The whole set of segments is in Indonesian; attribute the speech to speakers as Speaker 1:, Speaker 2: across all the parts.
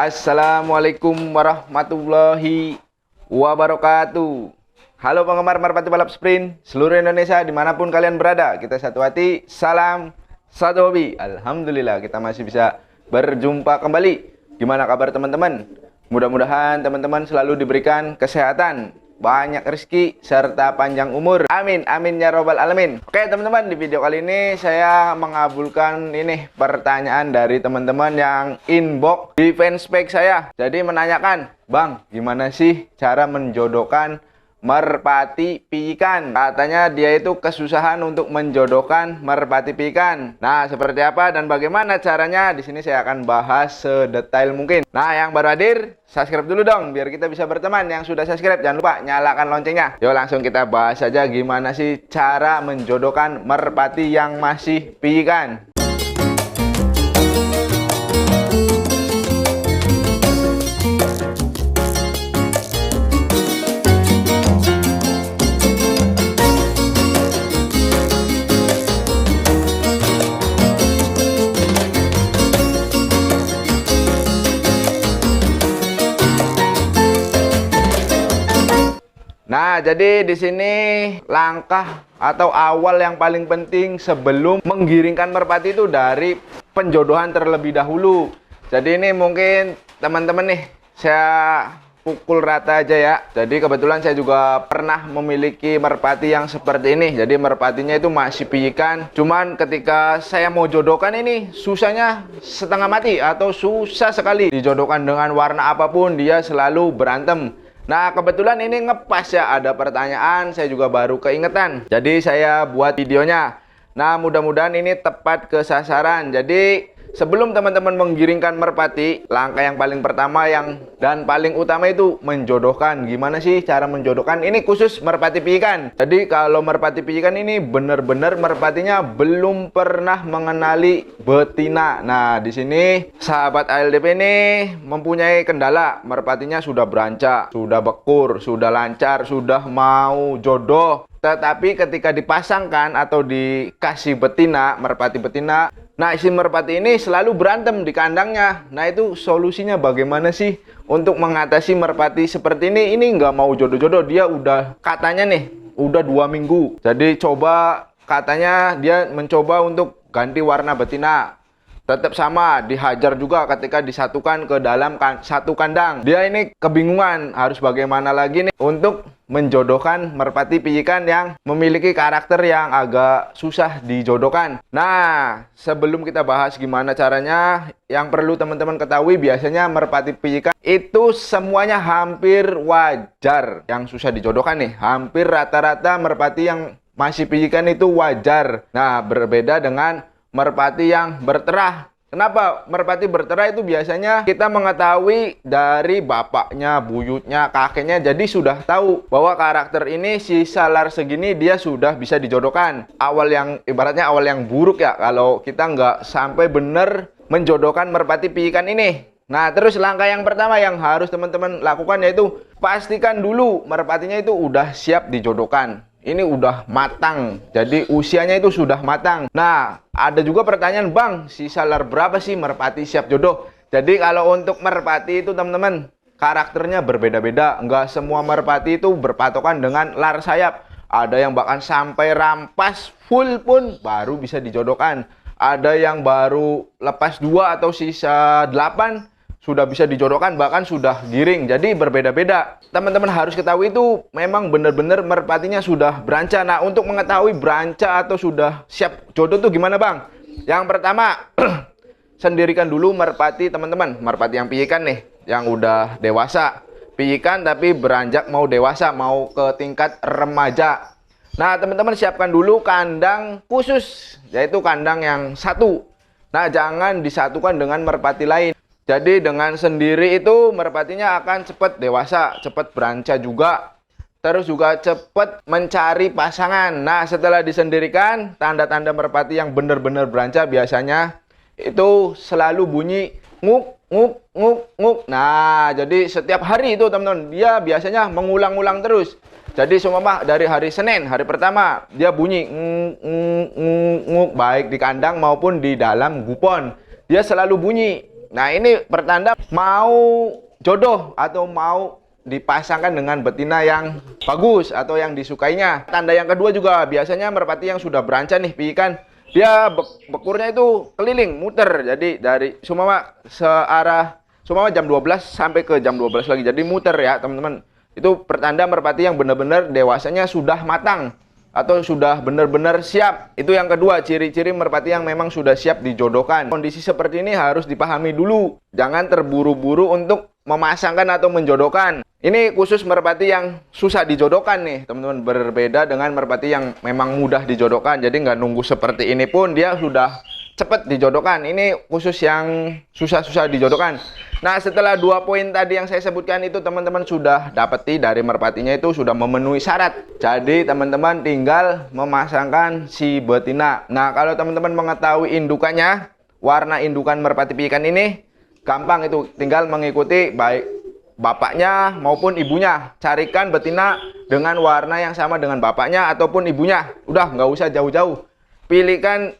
Speaker 1: Assalamualaikum warahmatullahi wabarakatuh. Halo penggemar merpati balap sprint seluruh Indonesia dimanapun kalian berada. Kita satu hati, salam satu hobi. Alhamdulillah kita masih bisa berjumpa kembali. Gimana kabar teman-teman? Mudah-mudahan teman-teman selalu diberikan kesehatan, banyak rezeki, serta panjang umur. Amin, amin ya robbal alamin. Oke teman-teman, di video kali ini saya mengabulkan pertanyaan dari teman-teman yang inbox di fanspage saya. Jadi menanyakan, Bang, gimana sih cara menjodohkan merpati piikan? Katanya dia itu kesusahan untuk menjodohkan merpati piikan. Nah, seperti apa dan bagaimana caranya? Di sini saya akan bahas sedetail mungkin. Nah, yang baru hadir, subscribe dulu dong biar kita bisa berteman. Yang sudah subscribe jangan lupa nyalakan loncengnya. Yuk langsung kita bahas saja gimana sih cara menjodohkan merpati yang masih piikan. Nah, jadi di sini langkah atau awal yang paling penting sebelum menggiringkan merpati itu dari penjodohan terlebih dahulu. Jadi ini mungkin teman-teman nih, saya pukul rata aja ya. Jadi kebetulan saya juga pernah memiliki merpati yang seperti ini. Jadi merpatinya itu masih piikan. Cuman ketika saya mau jodohkan ini susahnya setengah mati atau susah sekali. Dijodohkan dengan warna apapun dia selalu berantem. Nah, kebetulan ini ngepas ya, ada pertanyaan, saya juga baru keingetan. Jadi saya buat videonya. Nah, mudah-mudahan ini tepat ke sasaran. Jadi sebelum teman-teman menggiringkan merpati, langkah yang paling pertama dan paling utama itu menjodohkan. Gimana sih cara menjodohkan? Ini khusus merpati piikan. Jadi kalau merpati piikan ini benar-benar merpatinya belum pernah mengenali betina. Nah, di sini sahabat ALDP ini mempunyai kendala. Merpatinya sudah berancak, sudah bekur, sudah lancar, sudah mau jodoh. Tetapi ketika dipasangkan atau dikasih betina, merpati betina, nah si merpati ini selalu berantem di kandangnya. Nah itu solusinya bagaimana sih untuk mengatasi merpati seperti ini? Ini nggak mau jodoh-jodoh, dia udah katanya nih, udah 2 minggu. Jadi katanya dia mencoba untuk ganti warna betina. Tetap sama, dihajar juga ketika disatukan ke dalam satu kandang. Dia ini kebingungan harus bagaimana lagi nih untuk menjodohkan merpati piikan yang memiliki karakter yang agak susah dijodohkan. Nah, sebelum kita bahas gimana caranya, yang perlu teman-teman ketahui biasanya merpati piikan itu semuanya hampir wajar yang susah dijodohkan nih. Hampir rata-rata merpati yang masih piikan itu wajar. Nah, berbeda dengan merpati yang berterah. Kenapa merpati berterah itu biasanya kita mengetahui dari bapaknya, buyutnya, kakeknya. Jadi sudah tahu bahwa karakter ini si salar segini dia sudah bisa dijodohkan. Ibaratnya awal yang buruk ya kalau kita nggak sampai benar menjodohkan merpati piikan ini. Nah, terus langkah yang pertama yang harus teman-teman lakukan yaitu pastikan dulu merpatinya itu udah siap dijodohkan. Ini udah matang, jadi usianya itu sudah matang. Nah, ada juga pertanyaan, Bang, si salar berapa sih merpati siap jodoh? Jadi kalau untuk merpati itu teman-teman, karakternya berbeda-beda. Enggak semua merpati itu berpatokan dengan lar sayap. Ada yang bahkan sampai rampas full pun baru bisa dijodohkan. Ada yang baru lepas 2 atau sisa 8 sudah bisa dijodohkan, bahkan sudah giring. Jadi berbeda-beda. Teman-teman harus ketahui itu memang benar-benar merpatinya sudah berancak. Nah, untuk mengetahui berancak atau sudah siap jodoh tuh gimana, Bang? Yang pertama, sendirikan dulu merpati teman-teman. Merpati yang piikan nih, yang udah dewasa. Piikan tapi beranjak mau dewasa, mau ke tingkat remaja. Nah, teman-teman siapkan dulu kandang khusus, yaitu kandang yang satu. Nah, jangan disatukan dengan merpati lain. Jadi dengan sendiri itu merpatinya akan cepat dewasa, cepat berancak juga. Terus juga cepat mencari pasangan. Nah, setelah disendirikan, tanda-tanda merpati yang benar-benar berancak biasanya itu selalu bunyi nguk, nguk, nguk, nguk. Nah, jadi setiap hari itu teman-teman, dia biasanya mengulang-ulang terus. Jadi seumpama dari hari Senin, hari pertama, dia bunyi nguk, nguk, nguk, nguk, baik di kandang maupun di dalam gupon. Dia selalu bunyi. Nah, ini pertanda mau jodoh atau mau dipasangkan dengan betina yang bagus atau yang disukainya. Tanda yang kedua juga biasanya merpati yang sudah beranca nih, piikan, dia bekurnya itu keliling, muter. Jadi dari seumpama jam 12 sampai ke jam 12 lagi. Jadi muter ya, teman-teman. Itu pertanda merpati yang benar-benar dewasanya sudah matang atau sudah benar-benar siap. Itu yang kedua, ciri-ciri merpati yang memang sudah siap dijodohkan. Kondisi seperti ini harus dipahami dulu. Jangan terburu-buru untuk memasangkan atau menjodohkan. Ini khusus merpati yang susah dijodohkan nih, teman-teman. Berbeda dengan merpati yang memang mudah dijodohkan. Jadi nggak nunggu seperti ini pun dia sudah cepat dijodohkan. Ini khusus yang susah-susah dijodohkan. Nah, setelah 2 poin tadi yang saya sebutkan itu, teman-teman sudah dapati dari merpatinya itu sudah memenuhi syarat. Jadi teman-teman tinggal memasangkan si betina. Nah, kalau teman-teman mengetahui indukannya, warna indukan merpati piikan ini gampang, itu tinggal mengikuti baik bapaknya maupun ibunya. Carikan betina dengan warna yang sama dengan bapaknya ataupun ibunya. Udah, nggak usah jauh-jauh. Pilihkan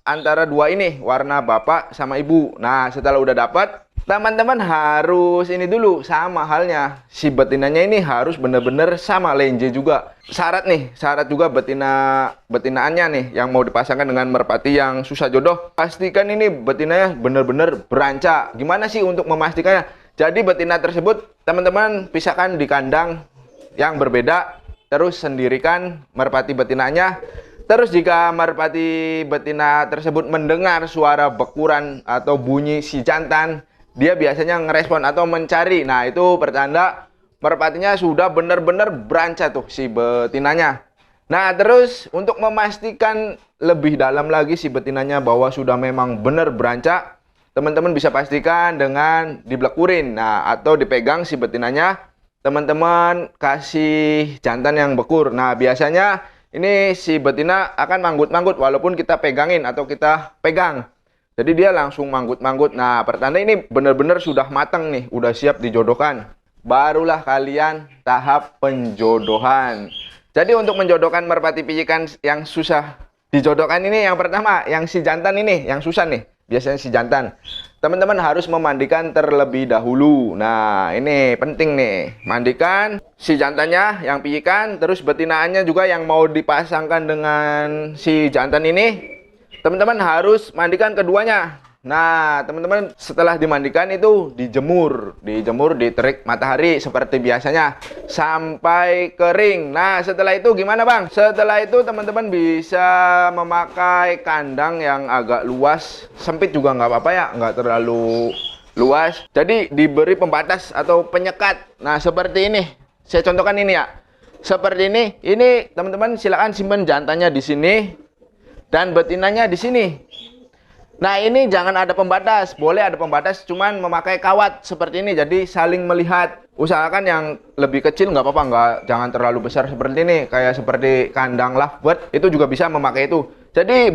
Speaker 1: antara dua ini, warna bapak sama ibu. Nah, setelah udah dapat, teman-teman harus ini dulu, sama halnya si betinanya ini harus bener-bener sama lenje juga. Syarat juga betinaannya nih yang mau dipasangkan dengan merpati yang susah jodoh. Pastikan ini betinanya bener-bener beranca. Gimana sih untuk memastikannya? Jadi betina tersebut teman-teman pisahkan di kandang yang berbeda, terus sendirikan merpati betinanya. Terus jika merpati betina tersebut mendengar suara bekuran atau bunyi si jantan, dia biasanya ngerespon atau mencari. Nah, itu pertanda merpatinya sudah benar-benar beranca tuh si betinanya. Nah, terus untuk memastikan lebih dalam lagi si betinanya bahwa sudah memang benar beranca, teman-teman bisa pastikan dengan dibelekurin. Nah, atau dipegang si betinanya, teman-teman kasih jantan yang bekur. Nah, biasanya ini si betina akan manggut-manggut walaupun kita pegangin atau kita pegang. Jadi dia langsung manggut-manggut. Nah, pertanda ini benar-benar sudah matang nih, udah siap dijodohkan. Barulah kalian tahap penjodohan. Jadi untuk menjodohkan merpati piikan yang susah dijodohkan ini, yang pertama, yang si jantan ini, yang susah nih. Biasanya si jantan. Teman-teman harus memandikan terlebih dahulu. Nah, ini penting nih. Mandikan si jantannya yang piikan, terus betinaannya juga yang mau dipasangkan dengan si jantan ini. Teman-teman harus mandikan keduanya. Nah, teman-teman setelah dimandikan itu dijemur di terik matahari seperti biasanya sampai kering. Nah, setelah itu gimana, Bang? Setelah itu teman-teman bisa memakai kandang yang agak luas, sempit juga nggak apa-apa ya, nggak terlalu luas. Jadi diberi pembatas atau penyekat. Nah, seperti ini. Saya contohkan ini ya. Seperti ini teman-teman silakan simpan jantannya di sini dan betinanya di sini. Nah, ini jangan ada pembatas. Boleh ada pembatas, cuman memakai kawat seperti ini. Jadi saling melihat. Usahakan yang lebih kecil nggak apa-apa, jangan terlalu besar seperti ini. Kayak seperti kandang lovebird, itu juga bisa memakai itu. Jadi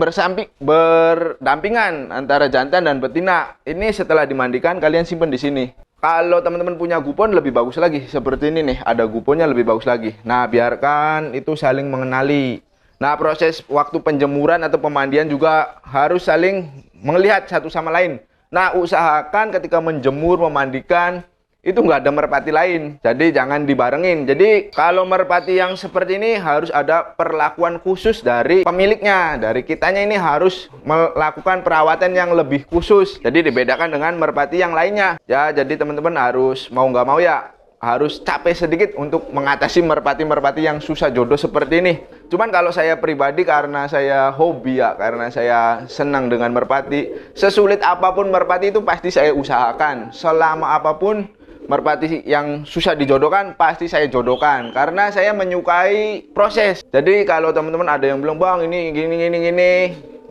Speaker 1: berdampingan antara jantan dan betina. Ini setelah dimandikan kalian simpan di sini. Kalau teman-teman punya gupon lebih bagus lagi. Seperti ini nih, ada guponnya lebih bagus lagi. Nah, biarkan itu saling mengenali. Nah, proses waktu penjemuran atau pemandian juga harus saling melihat satu sama lain. Nah, usahakan ketika menjemur, memandikan, itu nggak ada merpati lain. Jadi jangan dibarengin. Jadi kalau merpati yang seperti ini harus ada perlakuan khusus dari pemiliknya. Dari kitanya ini harus melakukan perawatan yang lebih khusus. Jadi dibedakan dengan merpati yang lainnya. Ya, jadi teman-teman harus mau nggak mau ya harus capek sedikit untuk mengatasi merpati-merpati yang susah jodoh seperti ini. Cuman kalau saya pribadi, karena saya hobi ya, karena saya senang dengan merpati, sesulit apapun merpati itu pasti saya usahakan. Selama apapun merpati yang susah dijodohkan, pasti saya jodohkan. Karena saya menyukai proses. Jadi kalau teman-teman ada yang bilang, Bang ini gini,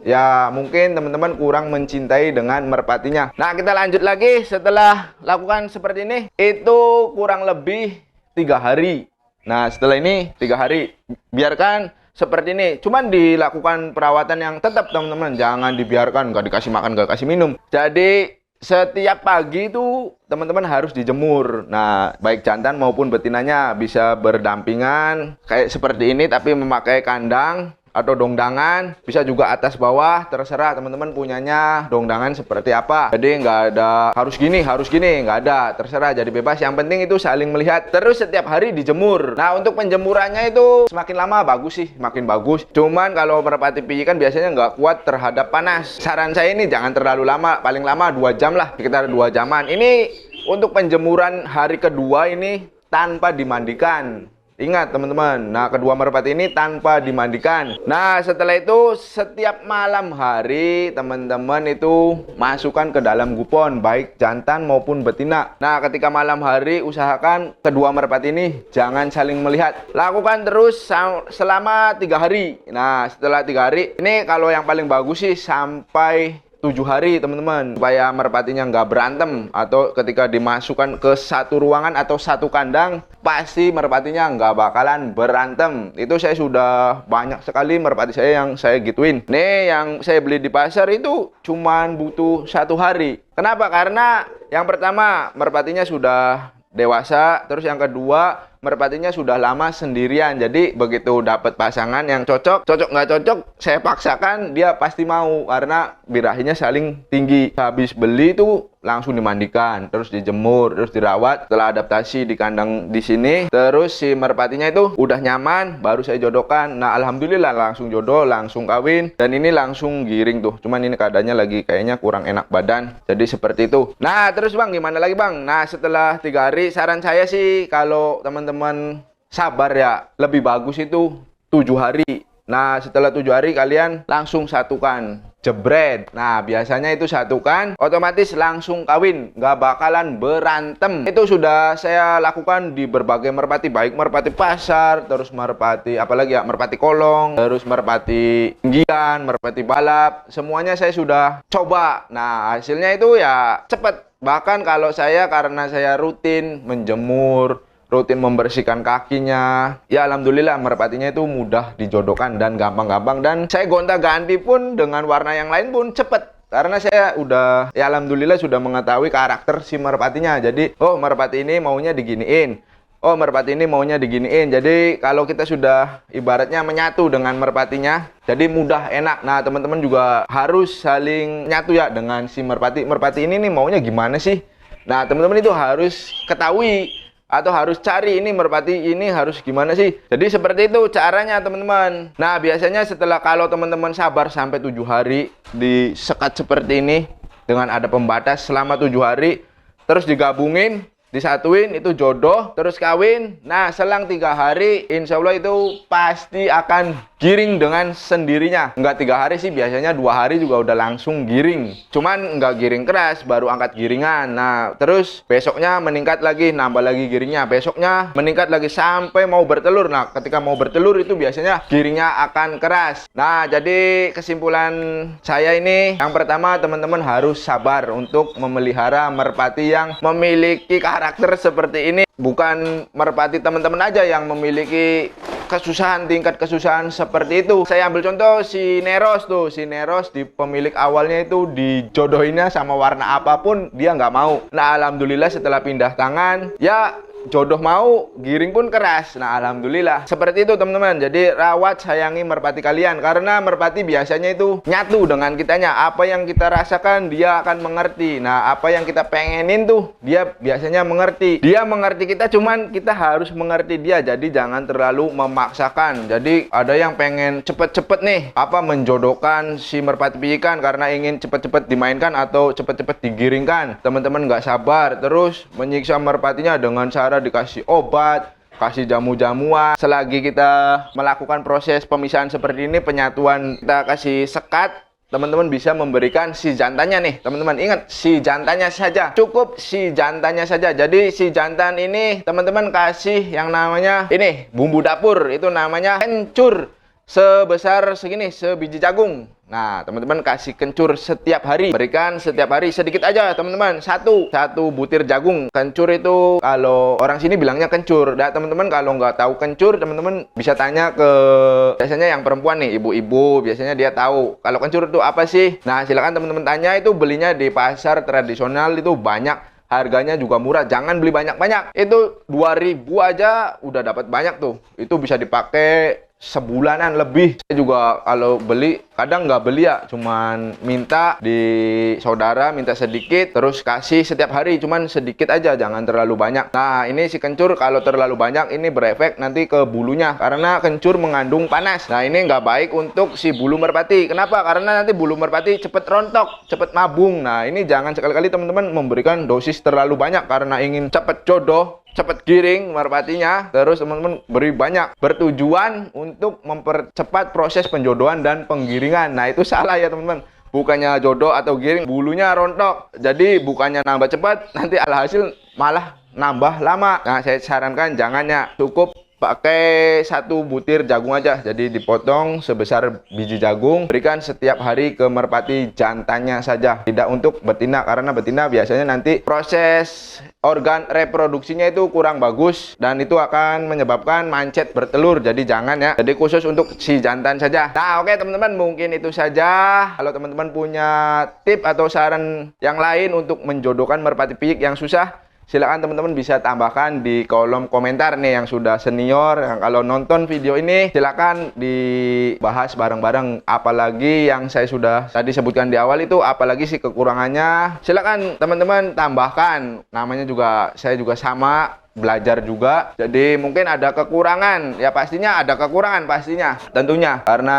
Speaker 1: ya mungkin teman-teman kurang mencintai dengan merpatinya. Nah, kita lanjut lagi. Setelah lakukan seperti ini, itu kurang lebih 3 hari. Nah, setelah ini 3 hari biarkan seperti ini. Cuman dilakukan perawatan yang tetap, teman-teman. Jangan dibiarkan, nggak dikasih makan, nggak kasih minum. Jadi setiap pagi itu teman-teman harus dijemur. Nah, baik jantan maupun betinanya bisa berdampingan kayak seperti ini, tapi memakai kandang atau dongdangan, bisa juga atas bawah, terserah teman-teman punyanya dongdangan seperti apa. Jadi nggak ada harus gini, nggak ada, terserah, jadi bebas. Yang penting itu saling melihat, terus setiap hari dijemur. Nah, untuk penjemurannya itu semakin lama bagus sih, makin bagus. Cuman kalau merpati pigi kan biasanya nggak kuat terhadap panas. Saran saya ini jangan terlalu lama, paling lama 2 jam lah, sekitar 2 jaman. Ini untuk penjemuran hari kedua ini tanpa dimandikan. Ingat teman-teman, nah kedua merpati ini tanpa dimandikan. Nah setelah itu setiap malam hari teman-teman itu masukkan ke dalam gupon, baik jantan maupun betina. Nah ketika malam hari usahakan kedua merpati ini jangan saling melihat. Lakukan terus selama 3 hari. Nah setelah 3 hari, ini kalau yang paling bagus sih sampai 7 hari teman-teman, supaya merpatinya nggak berantem, atau ketika dimasukkan ke satu ruangan atau satu kandang pasti merpatinya nggak bakalan berantem. Itu saya sudah banyak sekali merpati saya yang saya gituin. Nih yang saya beli di pasar itu cuman butuh 1 hari. Kenapa? Karena yang pertama merpatinya sudah dewasa, terus yang kedua merpatinya sudah lama sendirian. Jadi begitu dapat pasangan yang cocok nggak cocok, saya paksakan dia pasti mau, karena birahinya saling tinggi. Habis beli itu langsung dimandikan, terus dijemur, terus dirawat. Setelah adaptasi di kandang di sini, terus si merpatinya itu udah nyaman, baru saya jodohkan. Nah alhamdulillah langsung jodoh, langsung kawin, dan ini langsung giring tuh. Cuman ini keadaannya lagi kayaknya kurang enak badan, jadi seperti itu. Nah terus bang, gimana lagi bang? Nah setelah 3 hari, saran saya sih kalau teman-teman sabar ya, lebih bagus itu 7 hari. Nah setelah 7 hari kalian langsung satukan, jebret. Nah biasanya itu satukan otomatis langsung kawin, nggak bakalan berantem. Itu sudah saya lakukan di berbagai merpati, baik merpati pasar, terus merpati apalagi ya, merpati kolong, terus merpati tinggian, merpati balap, semuanya saya sudah coba. Nah hasilnya itu ya cepet. Bahkan kalau saya, karena saya rutin menjemur, rutin membersihkan kakinya, ya alhamdulillah merpatinya itu mudah dijodohkan dan gampang-gampang. Dan saya gonta-ganti pun dengan warna yang lain pun cepet, karena saya udah, ya alhamdulillah sudah mengetahui karakter si merpatinya. Jadi oh merpati ini maunya diginiin, oh merpati ini maunya diginiin. Jadi kalau kita sudah ibaratnya menyatu dengan merpatinya, jadi mudah, enak. Nah teman-teman juga harus saling nyatu ya dengan si merpati. Merpati ini nih maunya gimana sih? Nah teman-teman itu harus ketahui atau harus cari, ini merpati ini harus gimana sih. Jadi seperti itu caranya teman-teman. Nah biasanya setelah, kalau teman-teman sabar sampai 7 hari disekat seperti ini dengan ada pembatas selama 7 hari, terus digabungin, disatuin, itu jodoh, terus kawin. Nah selang 3 hari insya Allah itu pasti akan giring dengan sendirinya. Enggak 3 hari sih, biasanya 2 hari juga udah langsung giring. Cuman enggak giring keras, baru angkat giringan. Nah terus besoknya meningkat lagi, nambah lagi giringnya. Besoknya meningkat lagi sampai mau bertelur. Nah ketika mau bertelur itu biasanya giringnya akan keras. Nah jadi kesimpulan saya ini, yang pertama teman-teman harus sabar untuk memelihara merpati yang memiliki karakter seperti ini. Bukan merpati teman-teman aja yang memiliki kesusahan, tingkat kesusahan seperti itu. Saya ambil contoh si Neros tuh. Si Neros di pemilik awalnya itu dijodohinnya sama warna apapun dia nggak mau. Nah alhamdulillah setelah pindah tangan ya jodoh mau, giring pun keras. Nah alhamdulillah seperti itu teman-teman. Jadi rawat, sayangi merpati kalian, karena merpati biasanya itu nyatu dengan kitanya. Apa yang kita rasakan dia akan mengerti. Nah apa yang kita pengenin tuh dia biasanya mengerti. Dia mengerti kita, cuman kita harus mengerti dia. Jadi jangan terlalu memaksakan. Jadi ada yang pengen cepet-cepet nih menjodohkan si merpati pijikan karena ingin cepet-cepet dimainkan atau cepet-cepet digiringkan. Teman-teman nggak sabar, terus menyiksa merpatinya dengan cara dikasih obat, kasih jamu-jamuan. Selagi kita melakukan proses pemisahan seperti ini, penyatuan, kita kasih sekat, teman-teman bisa memberikan si jantannya nih. Teman-teman ingat, si jantannya saja, cukup si jantannya saja. Jadi si jantan ini teman-teman kasih yang namanya ini bumbu dapur, itu namanya kencur, sebesar segini, sebiji jagung. Nah teman-teman kasih kencur setiap hari, berikan setiap hari sedikit aja teman-teman, satu butir jagung. Kencur itu kalau orang sini bilangnya kencur. Nah teman-teman kalau nggak tahu kencur, teman-teman bisa tanya ke, biasanya yang perempuan nih, ibu-ibu, biasanya dia tahu kalau kencur itu apa sih. Nah silakan teman-teman tanya, itu belinya di pasar tradisional itu banyak. Harganya juga murah, jangan beli banyak-banyak. Itu 2.000 aja udah dapat banyak tuh. Itu bisa dipakai sebulanan lebih. Saya juga kalau beli kadang nggak beli ya, cuman minta di saudara, minta sedikit terus kasih setiap hari, cuman sedikit aja, jangan terlalu banyak. Nah ini si kencur kalau terlalu banyak ini berefek nanti ke bulunya, karena kencur mengandung panas. Nah ini nggak baik untuk si bulu merpati. Kenapa? Karena nanti bulu merpati cepet rontok, cepet mabung. Nah ini jangan sekali-kali teman-teman memberikan dosis terlalu banyak karena ingin cepet jodoh, cepet giring merpatinya. Terus teman-teman beri banyak, bertujuan untuk mempercepat proses penjodohan dan penggiringan. Nah itu salah ya teman-teman, bukannya jodoh atau giring bulunya rontok, jadi bukannya nambah cepat, nanti alhasil malah nambah lama. Nah saya sarankan jangan ya, cukup pakai 1 butir jagung aja, jadi dipotong sebesar biji jagung, berikan setiap hari ke merpati jantannya saja, tidak untuk betina, karena betina biasanya nanti proses organ reproduksinya itu kurang bagus dan itu akan menyebabkan mancet bertelur. Jadi jangan ya, jadi khusus untuk si jantan saja. Nah oke teman-teman, mungkin itu saja. Kalau teman-teman punya tip atau saran yang lain untuk menjodohkan merpati piyik yang susah, silakan teman-teman bisa tambahkan di kolom komentar nih. Yang sudah senior, yang kalau nonton video ini silakan dibahas bareng-bareng. Apalagi yang saya sudah tadi sebutkan di awal itu, apalagi sih kekurangannya, silakan teman-teman tambahkan. Namanya juga saya juga sama, belajar juga, jadi mungkin ada kekurangan ya, pastinya ada kekurangan pastinya tentunya, karena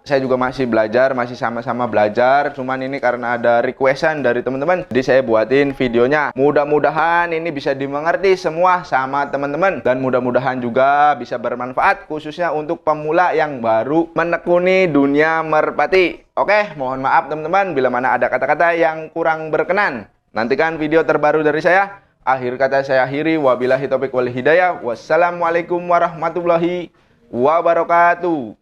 Speaker 1: saya juga masih belajar, masih sama-sama belajar. Cuman ini karena ada requestan dari teman-teman, jadi saya buatin videonya. Mudah-mudahan ini bisa dimengerti semua sama teman-teman, dan mudah-mudahan juga bisa bermanfaat khususnya untuk pemula yang baru menekuni dunia merpati. Oke, mohon maaf teman-teman bila mana ada kata-kata yang kurang berkenan. Nantikan video terbaru dari saya. Akhir kata saya akhiri, wabillahi taufiq wal hidayah. Wassalamualaikum warahmatullahi wabarakatuh.